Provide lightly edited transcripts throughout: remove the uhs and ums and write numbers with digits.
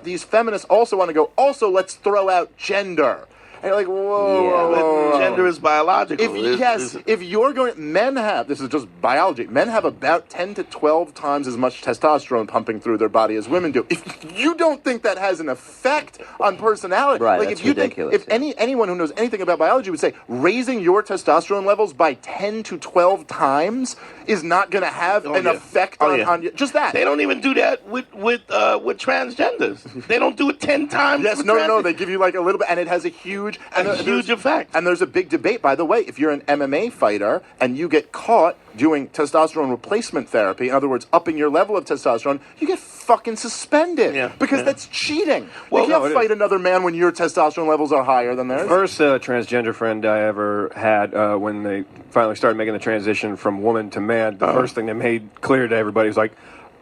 these feminists also want to go, also let's throw out gender. And you're like, whoa. Gender is biological. If you're going, men have, this is just biology, men have about 10 to 12 times as much testosterone pumping through their body as women do. If you don't think that has an effect on personality, right, like that's if you ridiculous. think, if anyone who knows anything about biology would say raising your testosterone levels by 10 to 12 times is not going to have an effect on you. Just that. They don't even do that with transgenders. They don't do it 10 times. Yes, no. They give you like a little bit, and it has a huge effect. And there's a big debate, by the way. If you're an MMA fighter and you get caught doing testosterone replacement therapy, in other words, upping your level of testosterone, you get fucking suspended because that's cheating. Well, you can't fight another man when your testosterone levels are higher than theirs. First transgender friend I ever had when they finally started making the transition from woman to man, the first thing they made clear to everybody was like,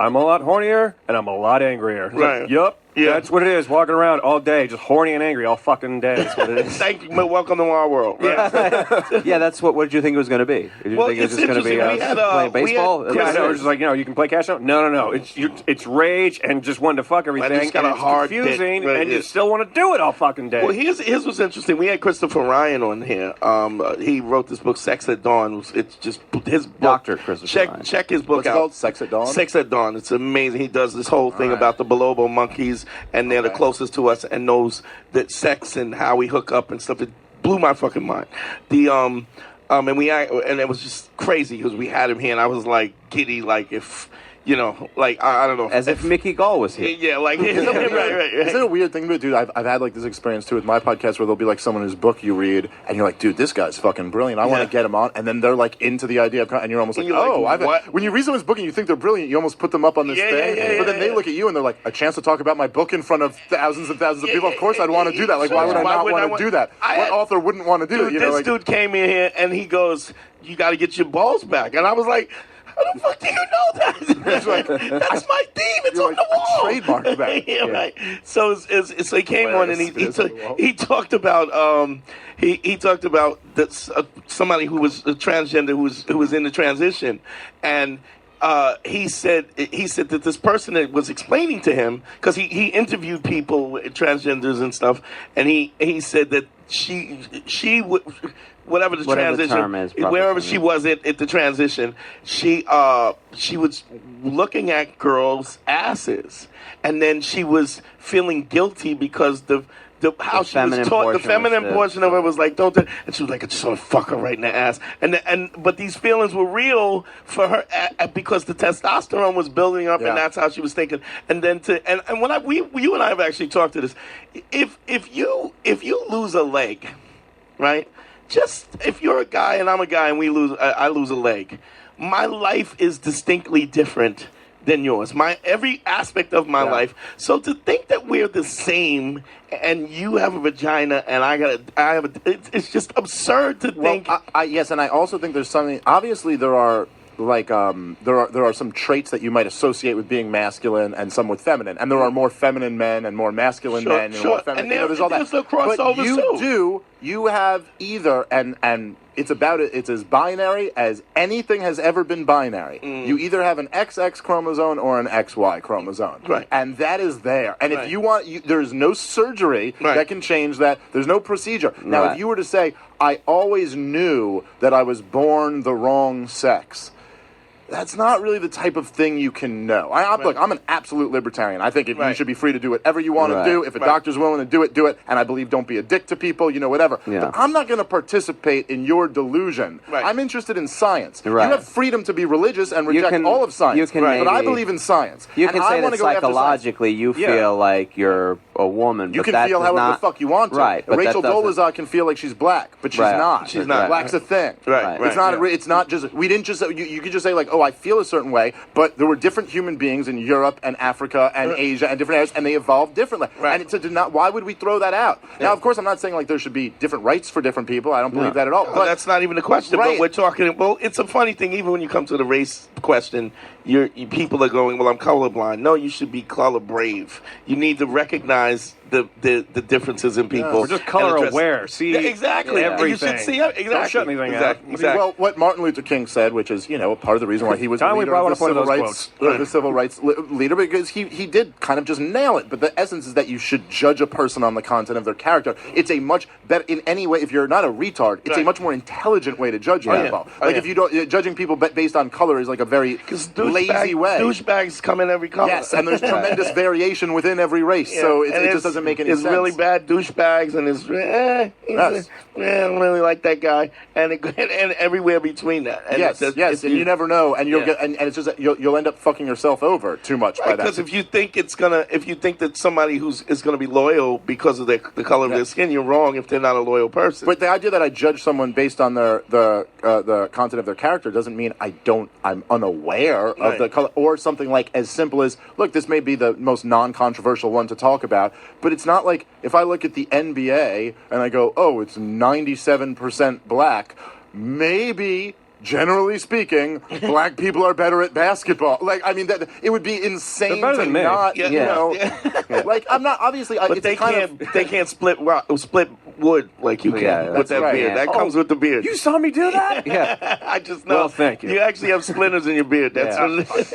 I'm a lot hornier and I'm a lot angrier. Right. Like, yup. Yeah, that's what it is. Walking around all day, just horny and angry all fucking day. That's what it is. Thank you. Welcome to our world. Right? Yeah, that's what did you think it was going to be? Did you think it was just going to be playing baseball? Yeah, no, it was just like, you can play cash out. No. It's rage and just wanting to fuck everything. It's kind of hard, confusing, and you still want to do it all fucking day. Well, here's what's interesting. We had Christopher Ryan on here. He wrote this book, Sex at Dawn. It's just his book. Dr. Christopher Ryan. Check his book What's out. It called? Sex at Dawn? Sex at Dawn. It's amazing. He does this whole thing about the bonobo monkeys, and they're the closest to us, and knows that sex and how we hook up and stuff. It blew my fucking mind. And it was just crazy because we had him here, and I was like giddy, like if. I don't know. As if Mickey Gall was here. Yeah, like... right. Isn't it a weird thing, dude? I've had, like, this experience, too, with my podcast where there'll be, like, someone whose book you read, and you're like, dude, this guy's fucking brilliant. I want to get him on. And then they're, like, into the idea of... And you're almost like, when you read someone's book and you think they're brilliant, you almost put them up on this thing. But then they look at you and they're like, a chance to talk about my book in front of thousands and thousands of people. Of course I'd want to do that. Like, why would I not want to do that? What author wouldn't want to do it? This dude came in here, and he goes, you got to get your balls back. And I was like... How the fuck do you know that? It's like, that's my theme. It's on the wall. Trademark that. Yeah, right. So he came on and he talked about he talked about this, somebody who was a transgender who was in the transition, and he said that this person that was explaining to him, because he interviewed people, transgenders and stuff, and he said that she would. Whatever the transition, term is, wherever she was at the transition, she was looking at girls' asses, and then she was feeling guilty because how she was taught, the feminine portion of her was like, don't do, and she was like, I just want to fuck her right in the ass, but these feelings were real for her because the testosterone was building up, and that's how she was thinking. And then when you and I have actually talked to this, if you lose a leg, right? Just if you're a guy and I'm a guy and I lose a leg, my life is distinctly different than yours. Every aspect of my life. So to think that we're the same and you have a vagina and it's just absurd to think. Yes, and I also think there's something. Obviously, there are. Like there are some traits that you might associate with being masculine and some with feminine, and there are more feminine men and more masculine men and more feminine. And there's all that. Crossovers you have either and it's as binary as anything has ever been binary. You either have an XX chromosome or an XY chromosome, right? And that is there. And if you want, there's no surgery that can change that. There's no procedure. Now, if you were to say, I always knew that I was born the wrong sex. That's not really the type of thing you can know. Look, I'm an absolute libertarian. I think you should be free to do whatever you want to do. If a doctor's willing to do it. And I believe don't be a dick to people, whatever. Yeah. But I'm not going to participate in your delusion. Right. I'm interested in science. Right. You have freedom to be religious and reject all of science. But I believe in science. You can say that psychologically you feel like you're a woman. You can feel however the fuck you want to. Right. Rachel Dolezal can feel like she's black, but she's not. She's not. Black's a thing. Right. It's not just. We didn't just. You could just say like, oh, I feel a certain way, but there were different human beings in Europe and Africa and Asia and different areas, and they evolved differently. Right. And why would we throw that out? Now, of course, I'm not saying like there should be different rights for different people. I don't believe that at all. But that's not even the question. But we're talking. Well, it's a funny thing. Even when you come to the race question, people are going, well, I'm colorblind. No, you should be color brave. You need to recognize the differences in people. We're just color aware. See exactly everything. You should see exactly. Don't shut anything out. Exactly. Well, what Martin Luther King said, which is part of the reason why he was the leader of the civil rights leader, because he did kind of just nail it. But the essence is that you should judge a person on the content of their character. It's a much better, in any way, if you're not a retard, it's a much more intelligent way to judge people. If you don't, judging people based on color is like a very lazy way. Douchebags come in every color. Yes, and there's tremendous variation within every race, so it just doesn't make any sense. It's really bad douchebags, and I don't really like that guy, and everywhere between that. And yes, and you never know, and you'll get, and it's just that you'll end up fucking yourself over too much by that. Because if you think that somebody is gonna be loyal because of the color of their skin, you're wrong. If they're not a loyal person. But the idea that I judge someone based on the content of their character doesn't mean I'm unaware of the color, or something like as simple as, look, this may be the most non-controversial one to talk about, but it's not like if I look at the NBA and I go, oh, it's 97% black, maybe, generally speaking, black people are better at basketball. Like, I mean, that it would be insane to not, like, I'm not, obviously, but they can't split wood like you can with that beard. That comes with the beard. You saw me do that? I just know. Well, thank you. You actually have splinters in your beard. That's what it is.